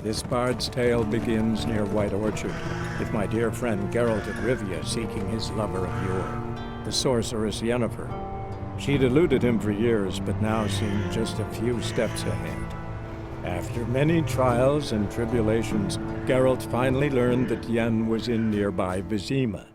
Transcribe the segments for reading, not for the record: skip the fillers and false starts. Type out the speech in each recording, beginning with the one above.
This bard's tale begins near White Orchard, with my dear friend Geralt of Rivia seeking his lover of yore, the sorceress Yennefer. She'd eluded him for years, but now seemed just a few steps ahead. After many trials and tribulations, Geralt finally learned that Yen was in nearby Vizima.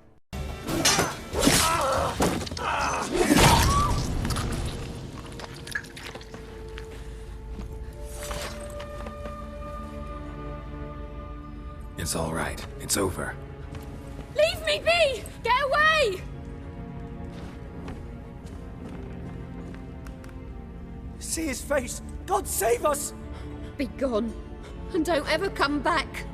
It's all right. It's over. Leave me be! Get away! See his face! God save us! Be gone, and don't ever come back.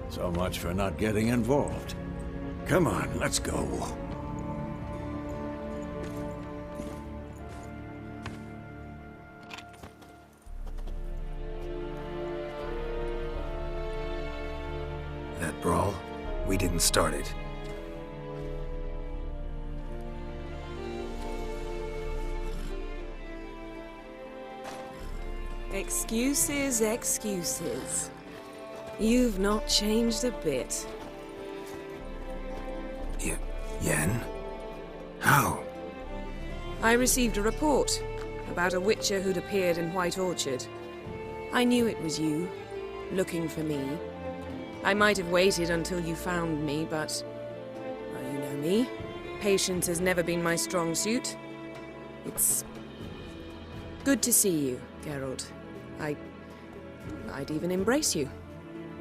So much for not getting involved. Come on, let's go. That brawl, we didn't start it. Excuses, excuses. You've not changed a bit. Yen? How? I received a report about a witcher who'd appeared in White Orchard. I knew it was you, looking for me. I might have waited until you found me, but... well, you know me. Patience has never been my strong suit. It's... good to see you, Geralt. I'd even embrace you.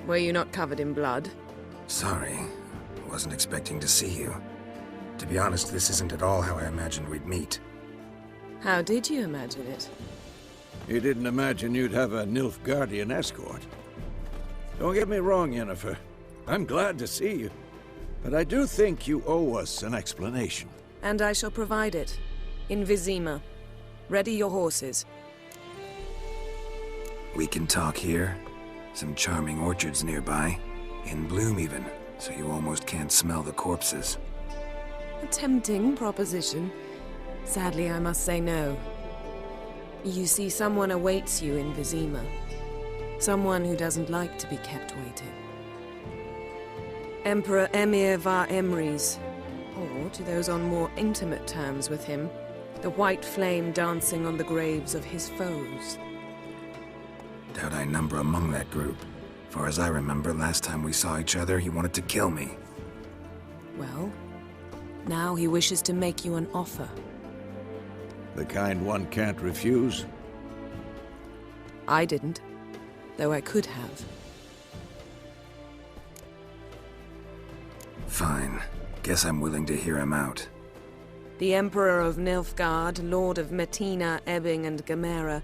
Were you not covered in blood? Sorry. Wasn't expecting to see you. To be honest, this isn't at all how I imagined we'd meet. How did you imagine it? You didn't imagine you'd have a Nilfgaardian escort. Don't get me wrong, Yennefer. I'm glad to see you. But I do think you owe us an explanation. And I shall provide it. In Vizima. Ready your horses. We can talk here. Some charming orchards nearby. In bloom even, so you almost can't smell the corpses. A tempting proposition. Sadly, I must say no. You see, someone awaits you in Vizima. Someone who doesn't like to be kept waiting. Emperor Emir var Emrys, or to those on more intimate terms with him, the white flame dancing on the graves of his foes. Doubt I number among that group. Far as I remember, last time we saw each other, he wanted to kill me. Well, now he wishes to make you an offer. The kind one can't refuse. I didn't, though I could have. Fine. Guess I'm willing to hear him out. The Emperor of Nilfgaard, Lord of Metina, Ebbing, and Gamera,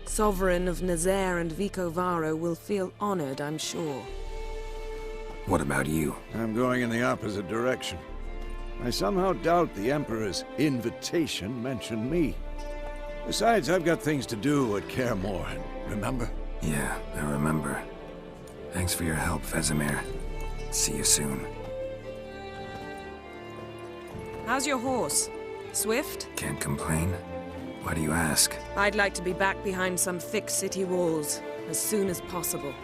Sovereign of Nazaire and Vicovaro will feel honored, I'm sure. What about you? I'm going in the opposite direction. I somehow doubt the Emperor's invitation mentioned me. Besides, I've got things to do at Kaer Morhen, remember? Yeah, I remember. Thanks for your help, Vesemir. See you soon. How's your horse? Swift? Can't complain. Why do you ask? I'd like to be back behind some thick city walls, as soon as possible.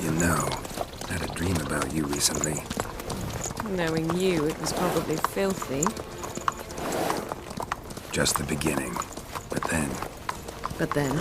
You know, I had a dream about you recently. Knowing you, it was probably filthy. Just the beginning. But then... But then...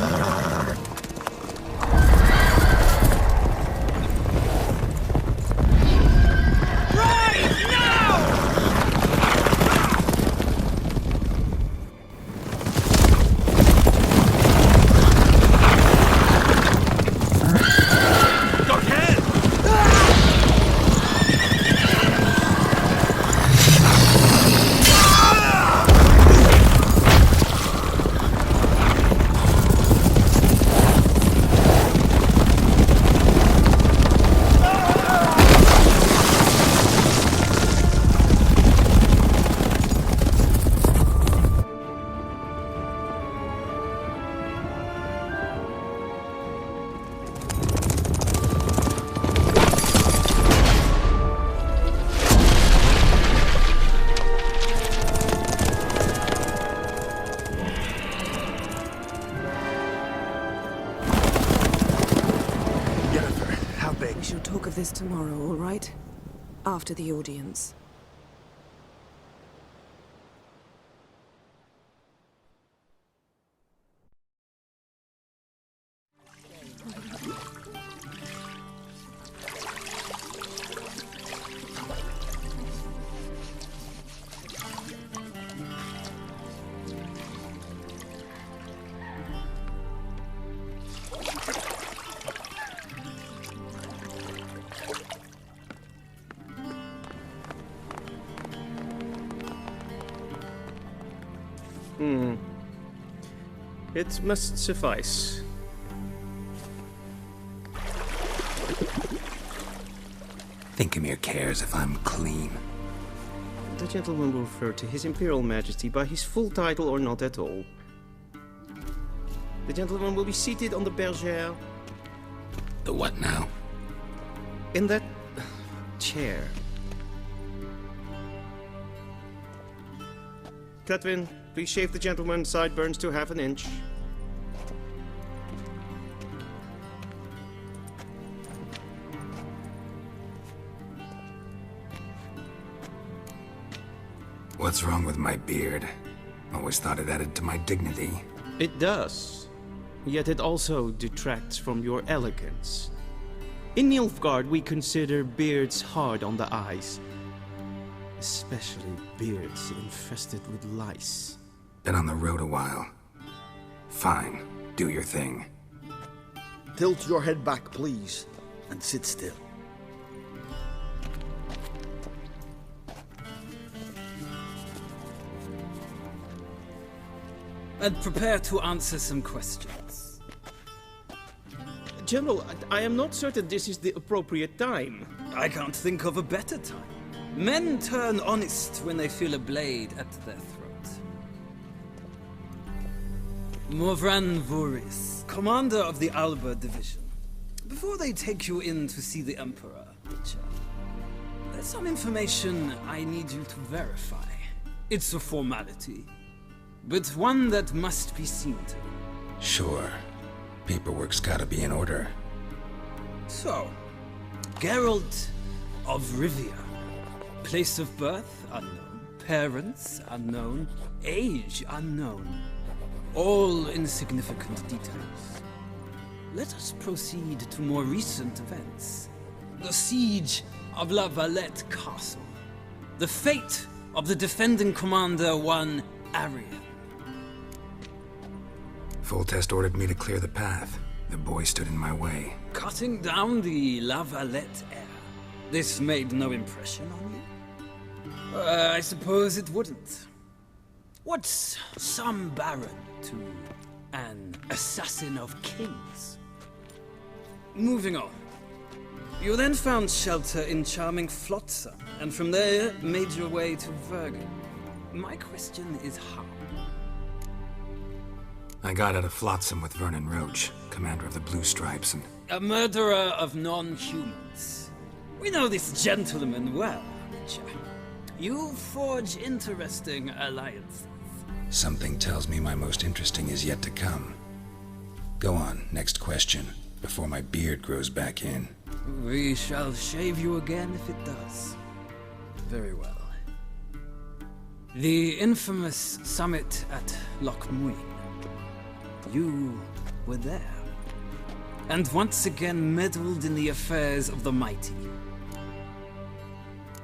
talk of this tomorrow, all right? After the audience. It must suffice. Thinkemere cares if I'm clean. The gentleman will refer to His Imperial Majesty by his full title or not at all. The gentleman will be seated on the bergère. The what now? In that chair. Cletwin, please shave the gentleman's sideburns to half an inch. What's wrong with my beard? Always thought it added to my dignity. It does. Yet it also detracts from your elegance. In Nilfgaard, we consider beards hard on the eyes. Especially beards infested with lice. Been on the road a while. Fine, do your thing. Tilt your head back, please, and sit still. And prepare to answer some questions. General, I am not certain this is the appropriate time. I can't think of a better time. Men turn honest when they feel a blade at their throat. Morvran Voris, commander of the Alba Division. Before they take you in to see the Emperor, Witcher, there's some information I need you to verify. It's a formality, but one that must be seen to. Sure. Paperwork's gotta be in order. So, Geralt of Rivia. Place of birth unknown. Parents unknown. Age unknown. All insignificant details. Let us proceed to more recent events. The siege of La Valette Castle. The fate of the defending commander, one Arian. Foltest ordered me to clear the path. The boy stood in my way. Cutting down the La Valette heir. This made no impression on you? I suppose it wouldn't. What's some baron to an assassin of kings? Moving on. You then found shelter in charming Flotsam, and from there made your way to Vergen. My question is how? I got out of Flotsam with Vernon Roach, commander of the Blue Stripes, and... A murderer of non-humans. We know this gentleman well, Witcher. You forge interesting alliances. Something tells me my most interesting is yet to come. Go on, next question, before my beard grows back in. We shall shave you again if it does. Very well. The infamous summit at Loch Muin. You were there. And once again meddled in the affairs of the mighty.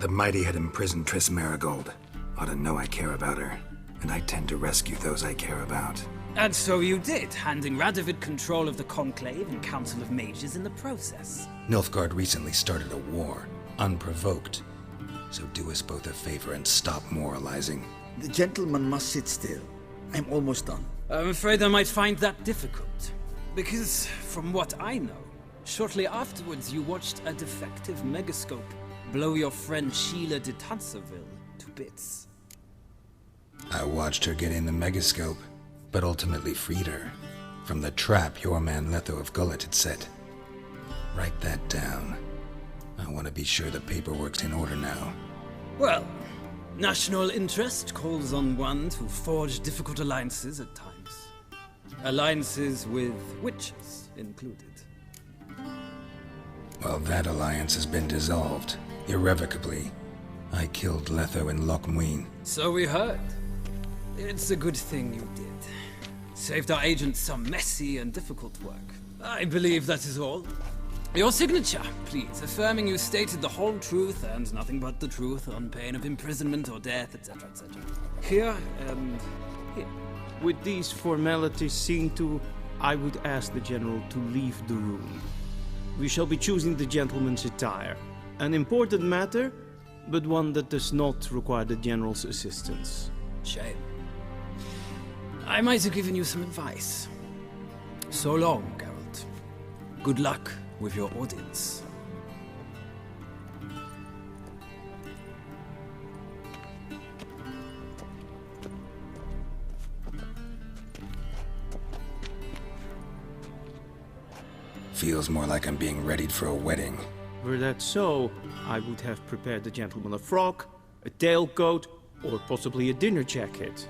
The mighty had imprisoned Triss Marigold. Ought to know I care about her, and I tend to rescue those I care about. And so you did, handing Radovid control of the Conclave and Council of Mages in the process. Nilfgaard recently started a war, unprovoked. So do us both a favor and stop moralizing. The gentleman must sit still. I'm almost done. I'm afraid I might find that difficult. Because, from what I know, shortly afterwards you watched a defective megascope blow your friend Sheila de Tanserville to bits. I watched her get in the megascope, but ultimately freed her from the trap your man Letho of Gullet had set. Write that down. I want to be sure the paperwork's in order now. Well, national interest calls on one to forge difficult alliances at times. Alliances with witches included. Well, that alliance has been dissolved, irrevocably. I killed Letho and Lochmuin. So we heard. It's a good thing you did. Saved our agent some messy and difficult work. I believe that is all. Your signature, please, affirming you stated the whole truth and nothing but the truth on pain of imprisonment or death, etc., etc. Here and here. With these formalities seen to, I would ask the General to leave the room. We shall be choosing the gentleman's attire. An important matter, but one that does not require the General's assistance. Shame. I might have given you some advice. So long, Geralt. Good luck with your audience. Feels more like I'm being readied for a wedding. Were that so, I would have prepared the gentleman a frock, a tailcoat, or possibly a dinner jacket.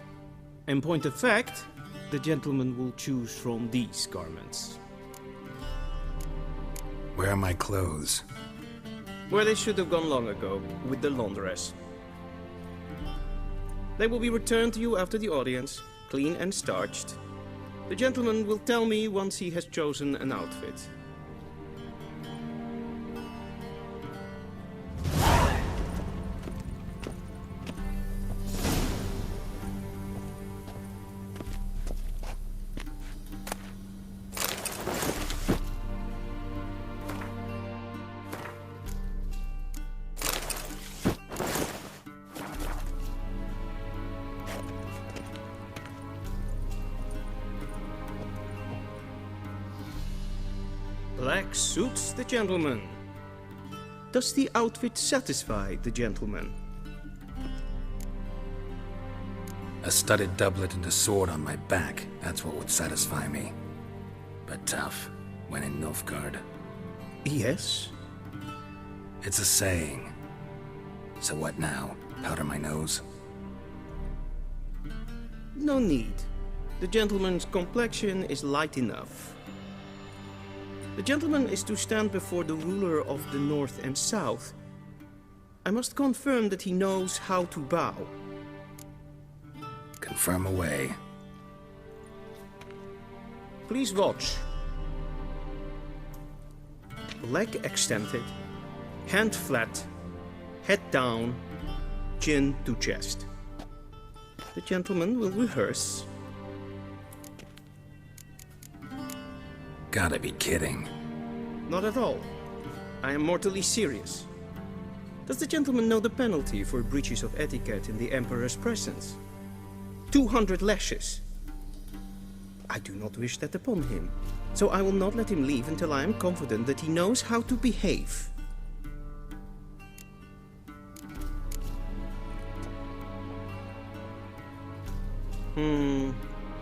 In point of fact, the gentleman will choose from these garments. Where are my clothes? Where they should have gone long ago, with the laundress. They will be returned to you after the audience, clean and starched. The gentleman will tell me once he has chosen an outfit. Black suits the gentleman. Does the outfit satisfy the gentleman? A studded doublet and a sword on my back, that's what would satisfy me. But tough, when in Nilfgaard. Yes. It's a saying. So what now? Powder my nose? No need. The gentleman's complexion is light enough. The gentleman is to stand before the ruler of the North and South. I must confirm that he knows how to bow. Confirm away. Please watch. Leg extended, hand flat, head down, chin to chest. The gentleman will rehearse. Gotta be kidding. Not at all. I am mortally serious. Does the gentleman know the penalty for breaches of etiquette in the Emperor's presence? 200 lashes. I do not wish that upon him, so I will not let him leave until I am confident that he knows how to behave.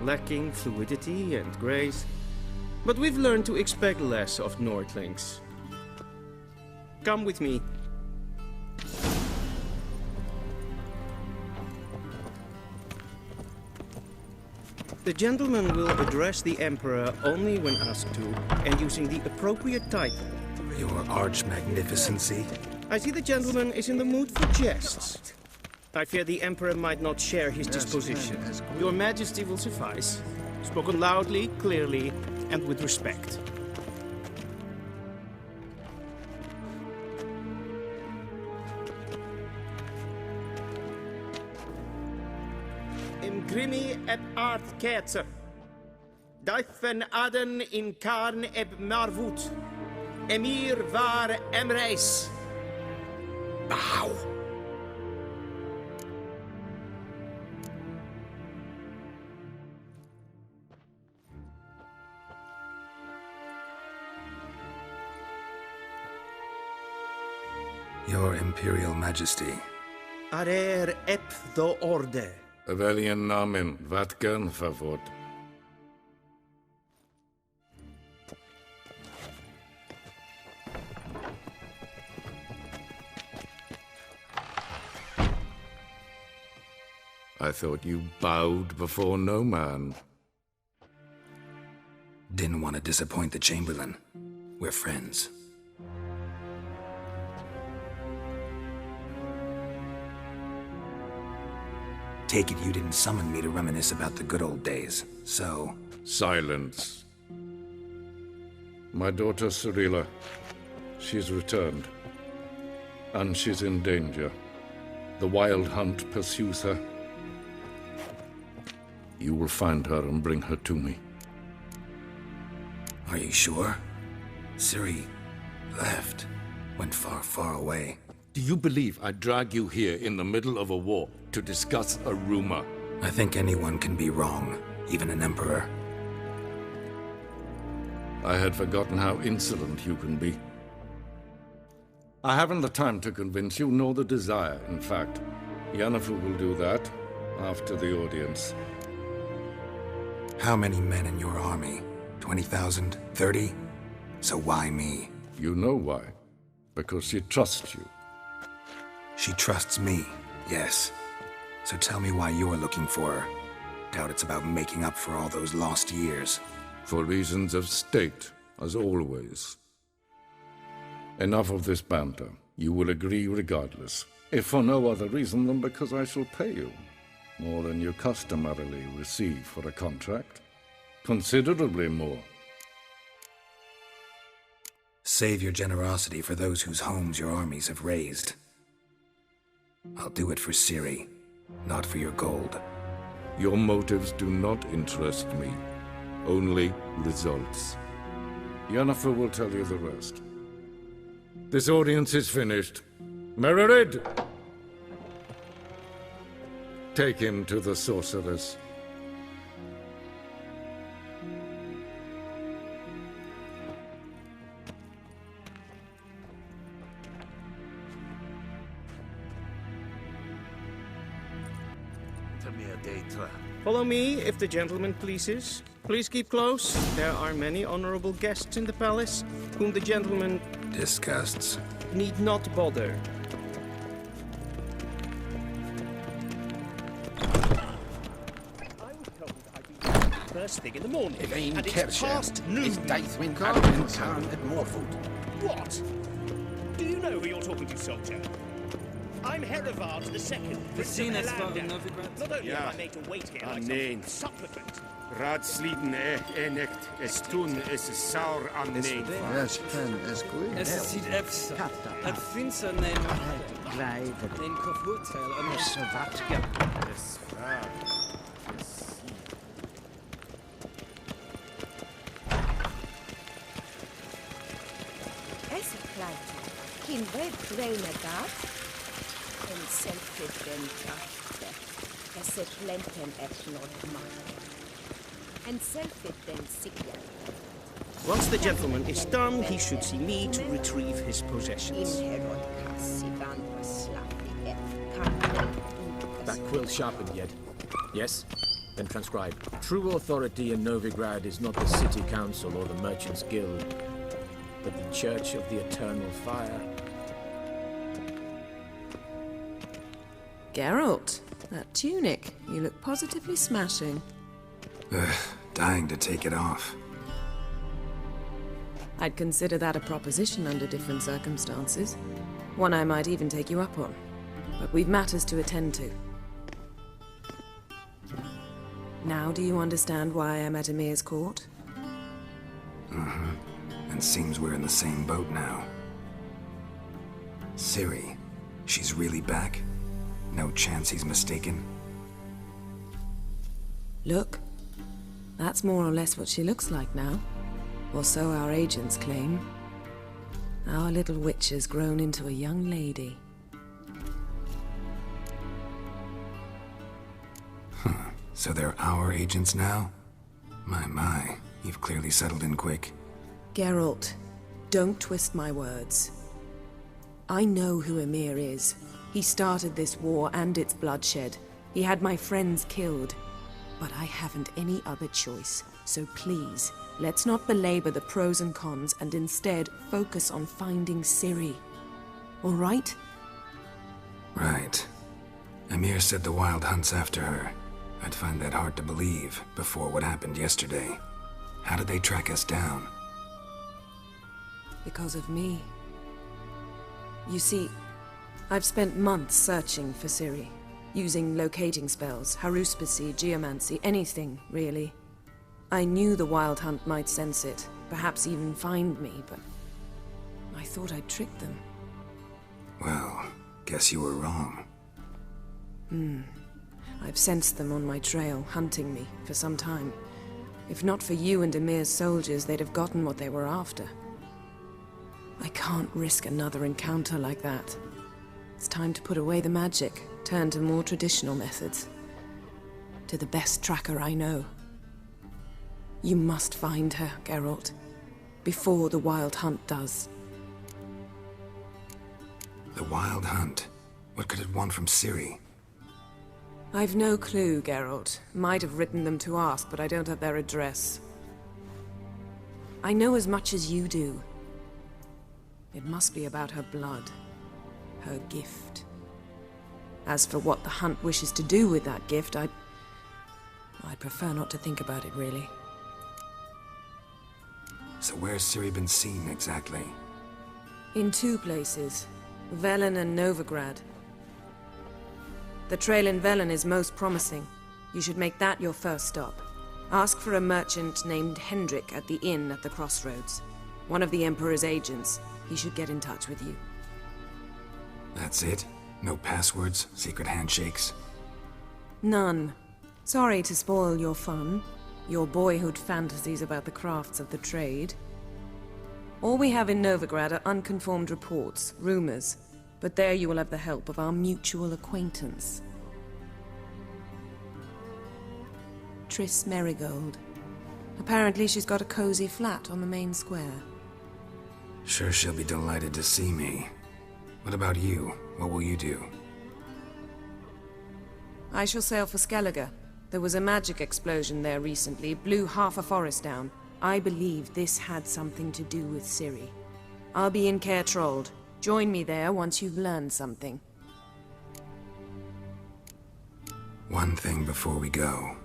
Lacking fluidity and grace. But we've learned to expect less of Nordlings. Come with me. The gentleman will address the Emperor only when asked to, and using the appropriate title. Your Arch-Magnificency? I see the gentleman is in the mood for jests. I fear the Emperor might not share his disposition. Your Majesty will suffice. Spoken loudly, clearly, and with respect. Imgrimi eb art ketzer. Daifen aden in karn eb marvut. Emir var emreis. Ow! Your Imperial Majesty. Arer ep the orde. Weljen namen, wat kan favor? I thought you bowed before no man. Didn't want to disappoint the Chamberlain. We're friends. Take it you didn't summon me to reminisce about the good old days, so... Silence. My daughter Cirilla, she's returned. And she's in danger. The Wild Hunt pursues her. You will find her and bring her to me. Are you sure? Ciri left. Went far, far away. Do you believe I'd drag you here in the middle of a war to discuss a rumor? I think anyone can be wrong, even an emperor. I had forgotten how insolent you can be. I haven't the time to convince you, nor the desire, in fact. Yennefer will do that after the audience. How many men in your army? 20,000? 30? So why me? You know why. Because she trusts you. She trusts me, yes. So tell me why you're looking for her. Doubt it's about making up for all those lost years. For reasons of state, as always. Enough of this banter. You will agree regardless. If for no other reason than because I shall pay you. More than you customarily receive for a contract. Considerably more. Save your generosity for those whose homes your armies have razed. I'll do it for Ciri, not for your gold. Your motives do not interest me. Only results. Yennefer will tell you the rest. This audience is finished. Mererid! Take him to the sorceress. Follow me, if the gentleman pleases. Please keep close. There are many honorable guests in the palace, whom the gentleman... disgusts. ...need not bother. First thing in the morning, Again, and it's Kersham. past noon. Is Daithwin Khan at Morfoot? What? Do you know who you're talking to, soldier? I'm Herivard II, Prince of Helander. Not only am I made to wait here like some supplicant. Raadsliden enecht es tun es saur an neem. Yes, ken es goed. Es ziet efter. Het vindt ze een kofvoetel en is wat je. Es vraag. Es pleite. Kin red kleine dat. En self-evidenta. Es het lenten et not mine. And self-evident. Once the gentleman is done, he should see me to retrieve his possessions. That quill sharpened yet? Yes? Then transcribe. True authority in Novigrad is not the city council or the merchants' guild, but the Church of the Eternal Fire. Geralt, that tunic. You look positively smashing. Dying to take it off. I'd consider that a proposition under different circumstances. One I might even take you up on. But we've matters to attend to. Now do you understand why I'm at Emir's court? And seems we're in the same boat now. Ciri, she's really back? No chance he's mistaken? Look. That's more or less what she looks like now. Or so our agents claim. Our little witch has grown into a young lady. So they're our agents now? My, you've clearly settled in quick. Geralt, don't twist my words. I know who Emir is. He started this war and its bloodshed. He had my friends killed. But I haven't any other choice. So please, let's not belabor the pros and cons and instead focus on finding Ciri. All right? Right. Emir said the Wild Hunt's after her. I'd find that hard to believe before what happened yesterday. How did they track us down? Because of me. You see, I've spent months searching for Ciri. using locating spells, haruspicy, geomancy, anything, really. I knew the Wild Hunt might sense it, perhaps even find me, but I thought I'd tricked them. Well, guess you were wrong. I've sensed them on my trail, hunting me, for some time. If not for you and Emir's soldiers, they'd have gotten what they were after. I can't risk another encounter like that. It's time to put away the magic, turn to more traditional methods. To the best tracker I know. You must find her, Geralt. Before the Wild Hunt does. The Wild Hunt? What could it want from Ciri? I've no clue, Geralt. Might have written them to ask, but I don't have their address. I know as much as you do. It must be about her blood. Her gift. As for what the Hunt wishes to do with that gift, I'd prefer not to think about it, really. So where's Ciri been seen, exactly? In two places. Velen and Novigrad. The trail in Velen is most promising. You should make that your first stop. Ask for a merchant named Hendrik at the inn at the crossroads. One of the Emperor's agents. He should get in touch with you. That's it? No passwords? Secret handshakes? None. Sorry to spoil your fun. Your boyhood fantasies about the crafts of the trade. All we have in Novigrad are unconfirmed reports, rumors. But there you will have the help of our mutual acquaintance. Triss Merigold. Apparently she's got a cozy flat on the main square. Sure she'll be delighted to see me. What about you? What will you do? I shall sail for Skellige. There was a magic explosion there recently, blew half a forest down. I believe this had something to do with Ciri. I'll be in Caer Trolde. Join me there once you've learned something. One thing before we go.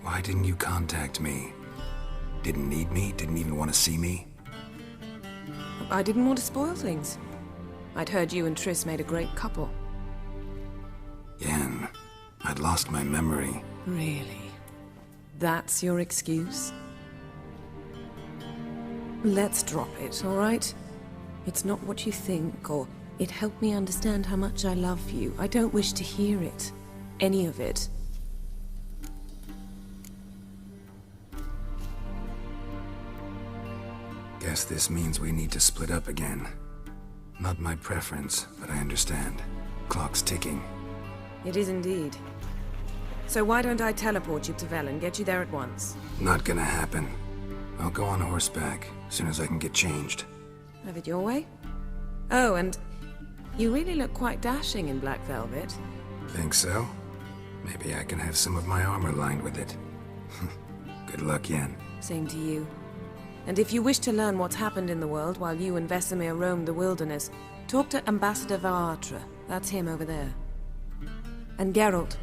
Why didn't you contact me? Didn't need me? Didn't even want to see me? I didn't want to spoil things. I'd heard you and Triss made a great couple. Yen, I'd lost my memory. Really? That's your excuse? Let's drop it, all right? It's not what you think, or it helped me understand how much I love you. I don't wish to hear it. Any of it. Guess this means we need to split up again. Not my preference, but I understand. Clock's ticking. It is indeed. So why don't I teleport you to Velen, get you there at once? Not gonna happen. I'll go on horseback, as soon as I can get changed. Have it your way? Oh, and you really look quite dashing in black velvet. Think so? Maybe I can have some of my armor lined with it. Good luck, Yen. Same to you. And if you wish to learn what's happened in the world while you and Vesemir roamed the wilderness, talk to Ambassador Varatra. That's him over there. And Geralt,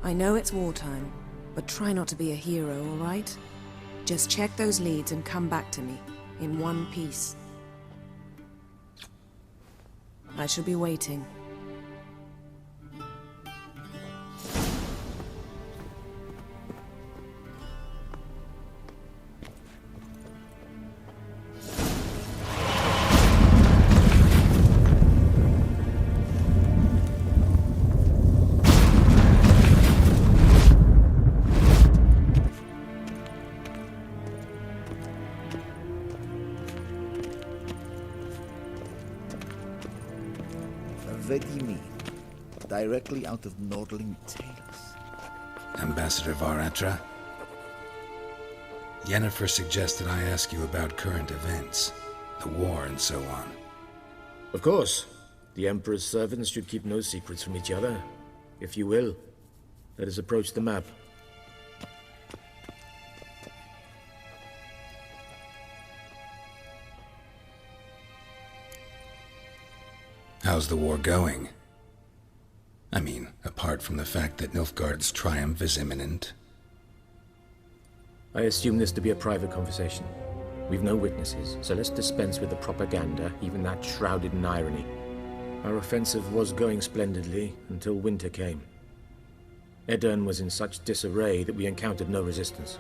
I know it's wartime, but try not to be a hero, all right? Just check those leads and come back to me, in one piece. I shall be waiting. Vedimi, directly out of Nordling Tales. Ambassador Varatra? Yennefer suggested I ask you about current events, the war and so on. Of course. The Emperor's servants should keep no secrets from each other. If you will, let us approach the map. How's the war going? I mean, apart from the fact that Nilfgaard's triumph is imminent. I assume this to be a private conversation. We've no witnesses, so let's dispense with the propaganda, even that shrouded in irony. Our offensive was going splendidly until winter came. Edirn was in such disarray that we encountered no resistance.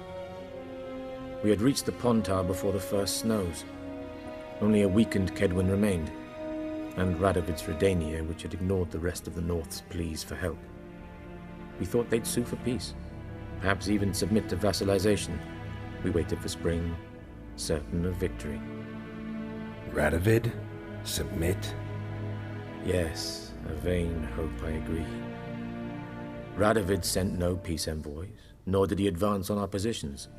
We had reached the Pontar before the first snows. Only a weakened Kedwin remained, and Radovid's Redania, which had ignored the rest of the North's pleas for help. We thought they'd sue for peace, perhaps even submit to vassalization. We waited for spring, certain of victory. Radovid? Submit? Yes, a vain hope, I agree. Radovid sent no peace envoys, nor did he advance on our positions.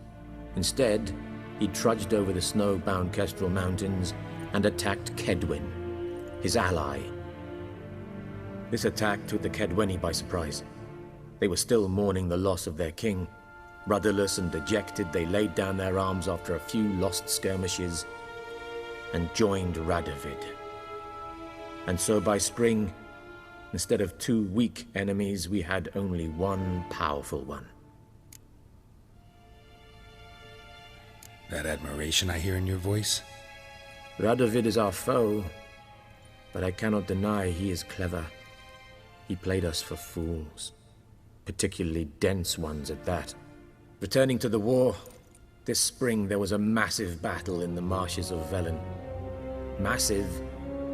Instead, he trudged over the snow-bound Kestrel Mountains and attacked Kedwin, his ally. This attack took the Kedweni by surprise. They were still mourning the loss of their king. Rudderless and dejected, they laid down their arms after a few lost skirmishes and joined Radovid. And so by spring, instead of 2 weak enemies, we had only one powerful one. That admiration I hear in your voice? Radovid is our foe, but I cannot deny he is clever. He played us for fools, particularly dense ones at that. Returning to the war, this spring there was a massive battle in the marshes of Velen. Massive,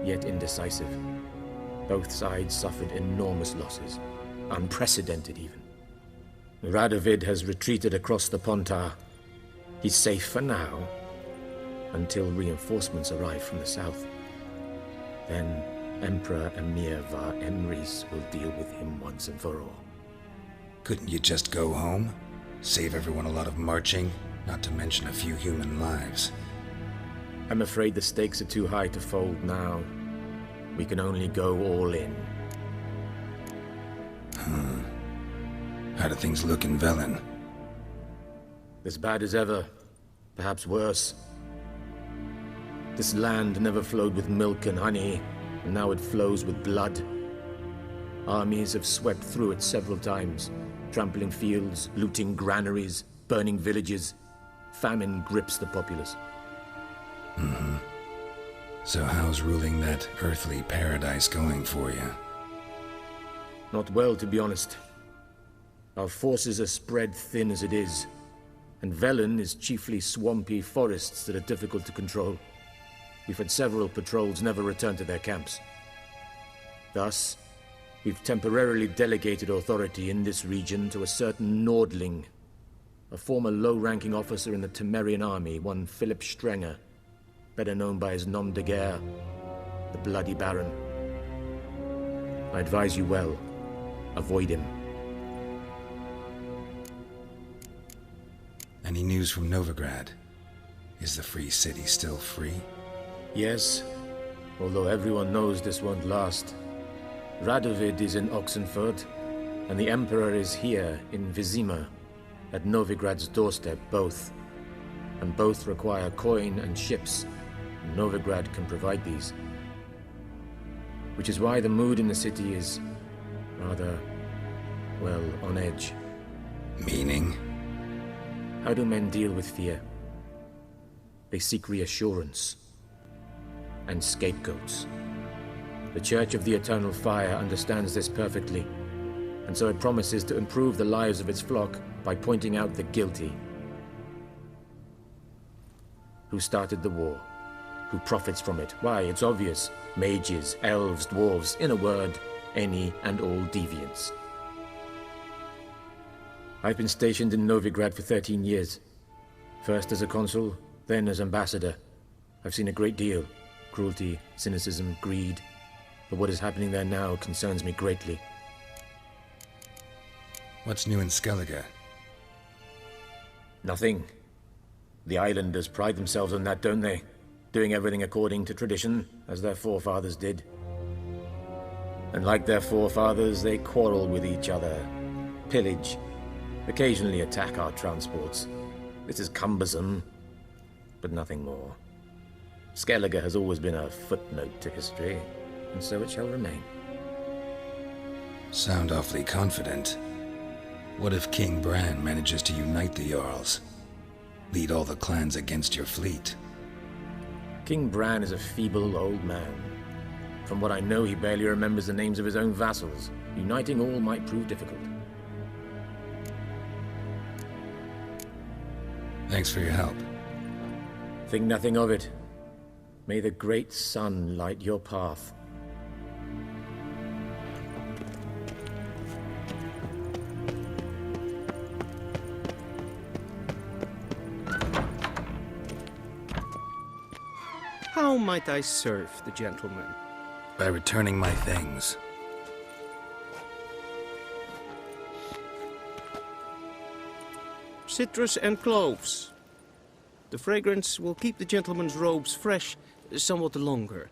yet indecisive. Both sides suffered enormous losses, unprecedented even. Radovid has retreated across the Pontar. He's safe for now, until reinforcements arrive from the south. Then Emperor Emir var Emrys will deal with him once and for all. Couldn't you just go home? Save everyone a lot of marching, not to mention a few human lives. I'm afraid the stakes are too high to fold now. We can only go all in. How do things look in Velen? As bad as ever, perhaps worse. This land never flowed with milk and honey, and now it flows with blood. Armies have swept through it several times, trampling fields, looting granaries, burning villages. Famine grips the populace. So how's ruling that earthly paradise going for you? Not well, to be honest. Our forces are spread thin as it is, and Velen is chiefly swampy forests that are difficult to control. We've had several patrols never return to their camps. Thus, we've temporarily delegated authority in this region to a certain Nordling, a former low-ranking officer in the Temerian army, one Philip Strenger, better known by his nom de guerre, the Bloody Baron. I advise you well, avoid him. Any news from Novigrad? Is the free city still free? Yes, although everyone knows this won't last. Radovid is in Oxenfurt, and the Emperor is here in Vizima, at Novigrad's doorstep, both. And both require coin and ships. Novigrad can provide these. Which is why the mood in the city is rather, well, on edge. Meaning? How do men deal with fear? They seek reassurance and scapegoats. The Church of the Eternal Fire understands this perfectly, and so it promises to improve the lives of its flock by pointing out the guilty. Who started the war? Who profits from it? Why, it's obvious. Mages, elves, dwarves, in a word, any and all deviants. I've been stationed in Novigrad for 13 years. First as a consul, then as ambassador. I've seen a great deal. Cruelty, cynicism, greed. But what is happening there now concerns me greatly. What's new in Skellige? Nothing. The islanders pride themselves on that, don't they? Doing everything according to tradition, as their forefathers did. And like their forefathers, they quarrel with each other, pillage, occasionally attack our transports. This is cumbersome, but nothing more. Skellige has always been a footnote to history, and so it shall remain. Sound awfully confident. What if King Bran manages to unite the Jarls? Lead all the clans against your fleet? King Bran is a feeble old man. From what I know, he barely remembers the names of his own vassals. Uniting all might prove difficult. Thanks for your help. Think nothing of it. May the great sun light your path. How might I serve the gentleman? By returning my things. Citrus and cloves. The fragrance will keep the gentleman's robes fresh somewhat longer.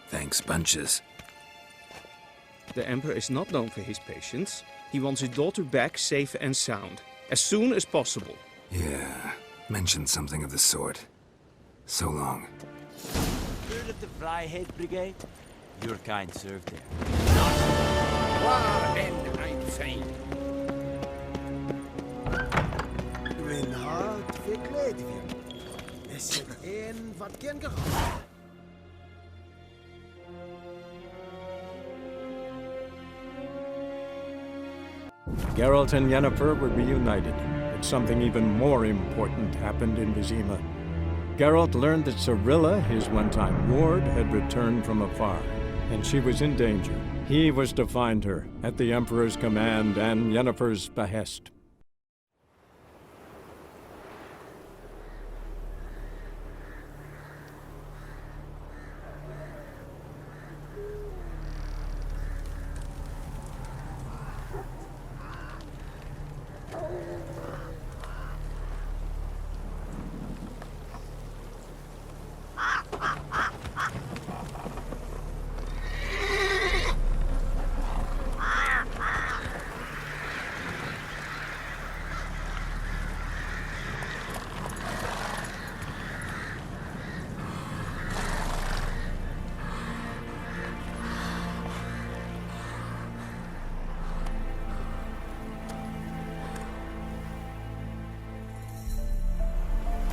Thanks, bunches. The Emperor is not known for his patience. He wants his daughter back safe and sound, as soon as possible. Yeah, mentioned something of the sort. So long. Heard of the Fryhead Brigade? Your kind served there. Waar ben ein Feind? Mijn hart verkleed weer. Is er één wat gern gehad? Geralt and Yennefer were reunited, but something even more important happened in Vizima. Geralt learned that Cirilla, his one-time ward, had returned from afar, and she was in danger. He was to find her, at the Emperor's command and Yennefer's behest.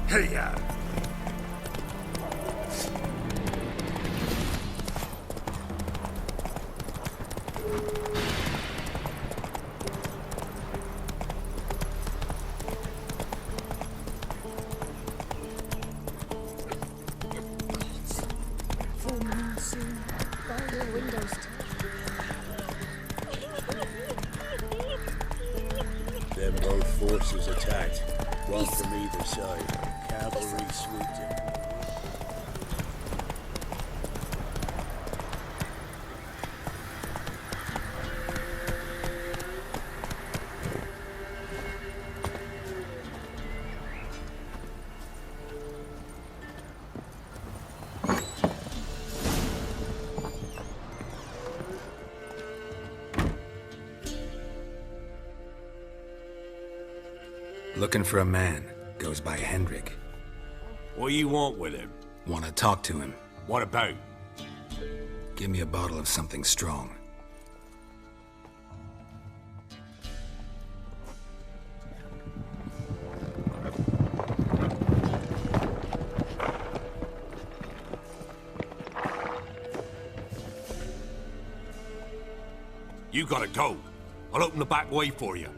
Here! Full moon soon. All your windows. Then both forces attacked, one from either side. Cavalry swooped in. Looking for a man. Goes by Hendrik. What do you want with him? Want to talk to him. What about? Give me a bottle of something strong. You gotta go. I'll open the back way for you.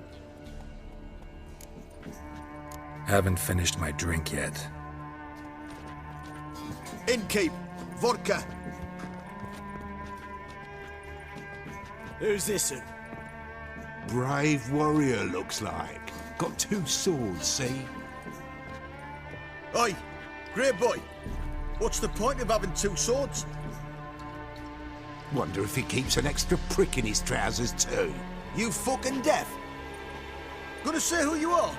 Haven't finished my drink yet. Innkeep, vodka. Who's this? Brave warrior, looks like. Got 2 swords, see? Oi, grey boy. What's the point of having 2 swords? Wonder if he keeps an extra prick in his trousers too. You fucking deaf? Gonna say who you are?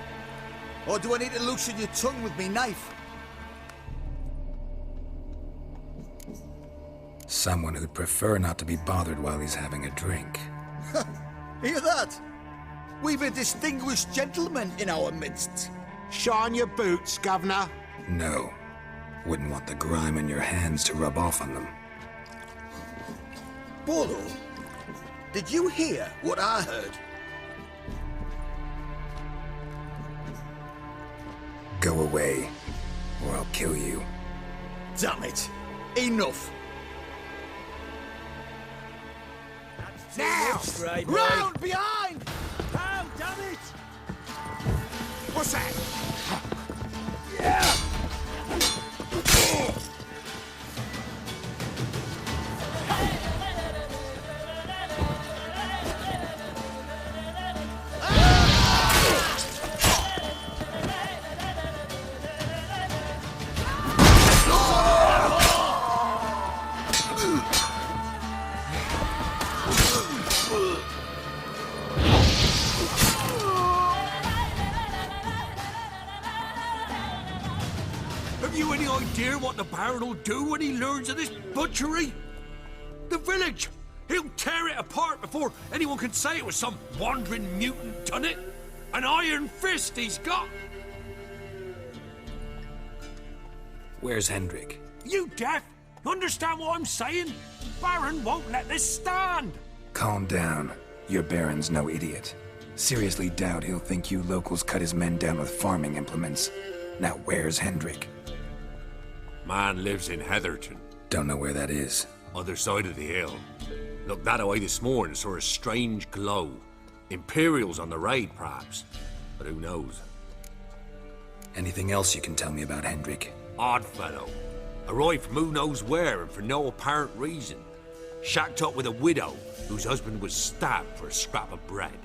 Or do I need to loosen your tongue with me knife? Someone who'd prefer not to be bothered while he's having a drink. Hear that? We've a distinguished gentleman in our midst. Shine your boots, Governor. No. Wouldn't want the grime on your hands to rub off on them. Bolo, did you hear what I heard? Go away, or I'll kill you. Damn it. Enough. Now! Right, round behind! Oh, damn it! What's that? you any idea what the Baron will do when he learns of this butchery? The village! He'll tear it apart before anyone can say it was some wandering mutant done it. An iron fist he's got! Where's Hendrik? You deaf? Understand what I'm saying? Baron won't let this stand! Calm down. Your Baron's no idiot. Seriously doubt he'll think you locals cut his men down with farming implements. Now where's Hendrik? Man lives in Heatherton. Don't know where that is. Other side of the hill. Looked that away this morning, saw a strange glow. Imperials on the raid, perhaps. But who knows? Anything else you can tell me about Hendrik? Odd fellow. Arrived from who knows where and for no apparent reason. Shacked up with a widow whose husband was stabbed for a scrap of bread.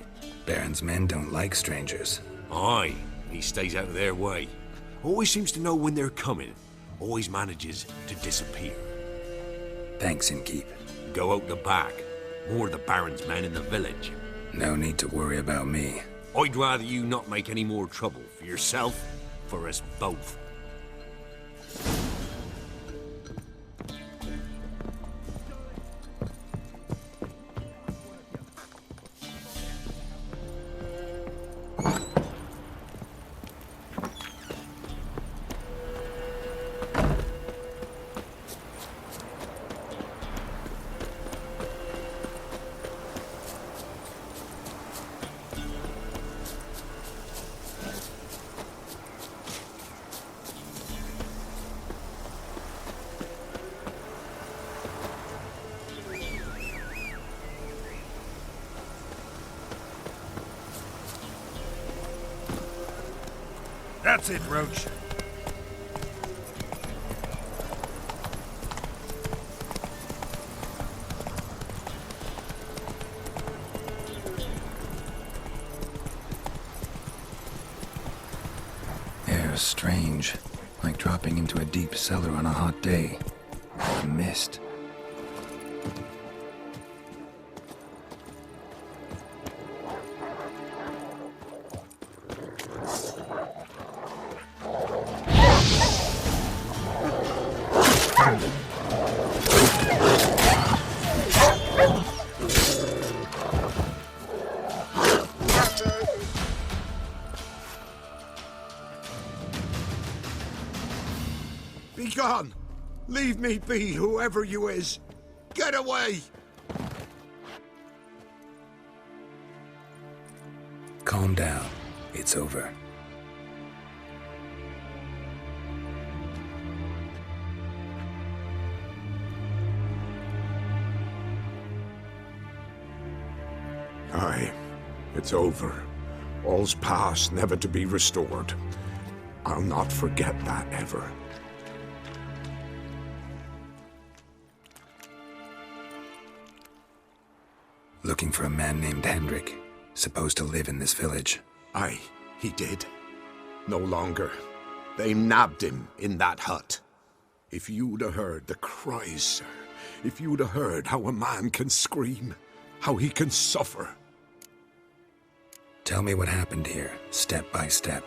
Baron's men don't like strangers. Aye, he stays out of their way. Always seems to know when they're coming. Always manages to disappear. Thanks, Innkeep. Go out the back. More of the Baron's men in the village. No need to worry about me. I'd rather you not make any more trouble for yourself, for us both. That's it, Roach. Air's strange. Like dropping into a deep cellar on a hot day. A mist. Be gone! Leave me be, whoever you is! Get away! Calm down. It's over. Aye, it's over. All's past, never to be restored. I'll not forget that ever. Looking for a man named Hendrik, supposed to live in this village. Aye, he did. No longer. They nabbed him in that hut. If you'd have heard the cries, sir, if you'd have heard how a man can scream, how he can suffer. Tell me what happened here, step by step.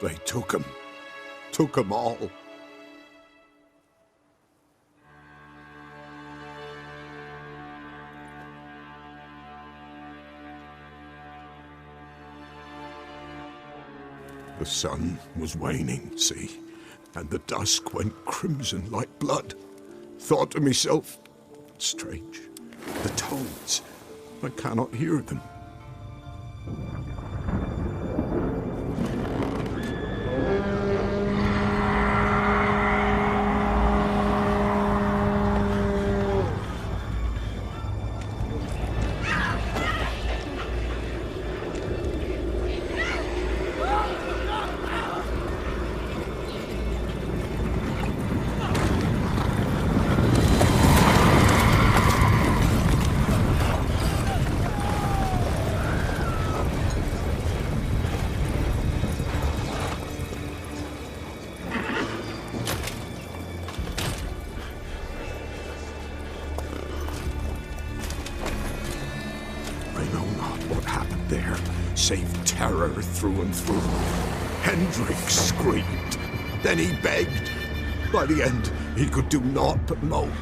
They took him all. The sun was waning, see, and the dusk went crimson like blood. Thought to myself, strange, the toads, I cannot hear them. Save terror through and through. Hendrik screamed. Then he begged. By the end, he could do naught but moan.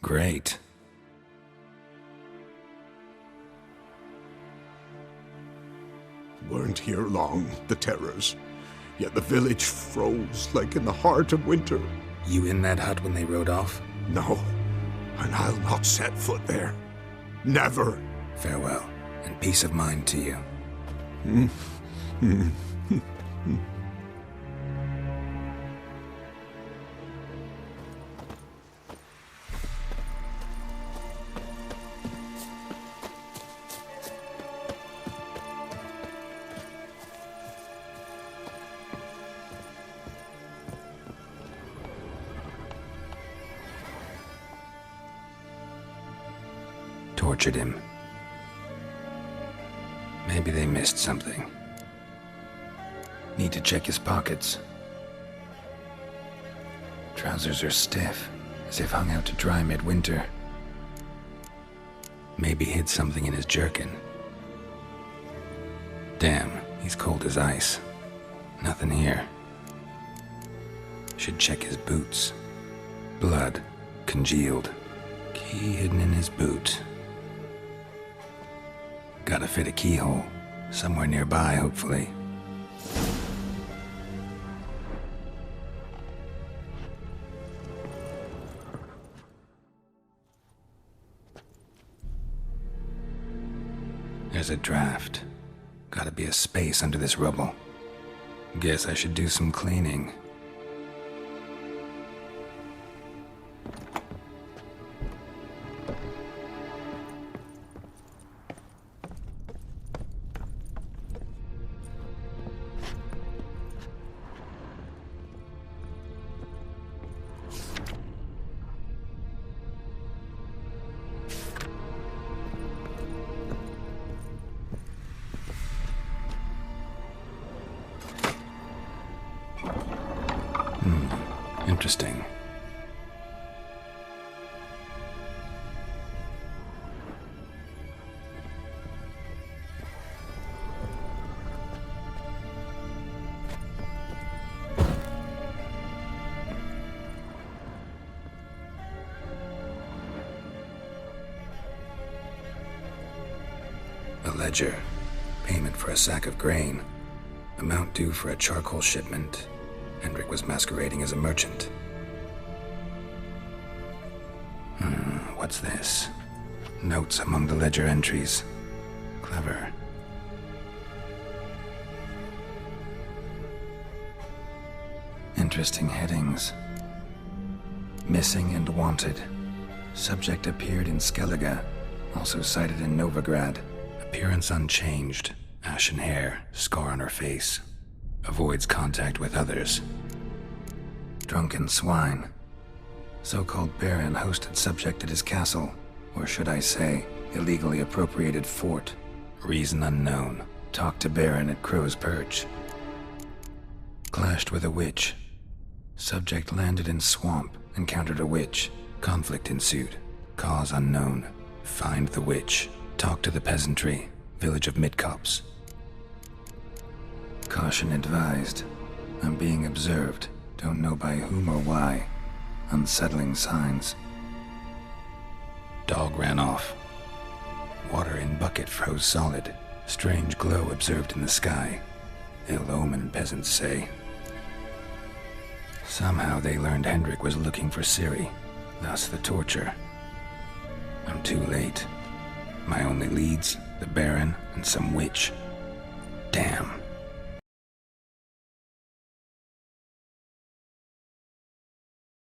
Great. Weren't here long, the terrors. Yet the village froze like in the heart of winter. You in that hut when they rode off? No, and I'll not set foot there. Never. Farewell, and peace of mind to you. Tortured him. Maybe they missed something. Need to check his pockets. Trousers are stiff, as if hung out to dry midwinter. Maybe hid something in his jerkin. Damn, he's cold as ice. Nothing here. Should check his boots. Blood, congealed. Key hidden in his boot. Gotta fit a keyhole. Somewhere nearby, hopefully. There's a draft. Gotta be a space under this rubble. Guess I should do some cleaning. Interesting. A ledger. Payment for a sack of grain. Amount due for a charcoal shipment. Hendrik was masquerading as a merchant. What's this? Notes among the ledger entries. Clever. Interesting headings. Missing and wanted. Subject appeared in Skellige, also cited in Novigrad. Appearance unchanged. Ashen hair, scar on her face. Avoids contact with others. Drunken swine. So-called Baron hosted subject at his castle, or should I say, illegally appropriated fort. Reason unknown. Talked to Baron at Crow's Perch. Clashed with a witch. Subject landed in swamp, encountered a witch. Conflict ensued. Cause unknown. Find the witch. Talk to the peasantry. Village of Midcopse. Caution advised. I'm being observed. Don't know by whom or why. Unsettling signs. Dog ran off. Water in bucket froze solid. Strange glow observed in the sky. Ill omen, peasants say. Somehow they learned Hendrik was looking for Ciri. Thus the torture. I'm too late. My only leads, the Baron and some witch. Damn.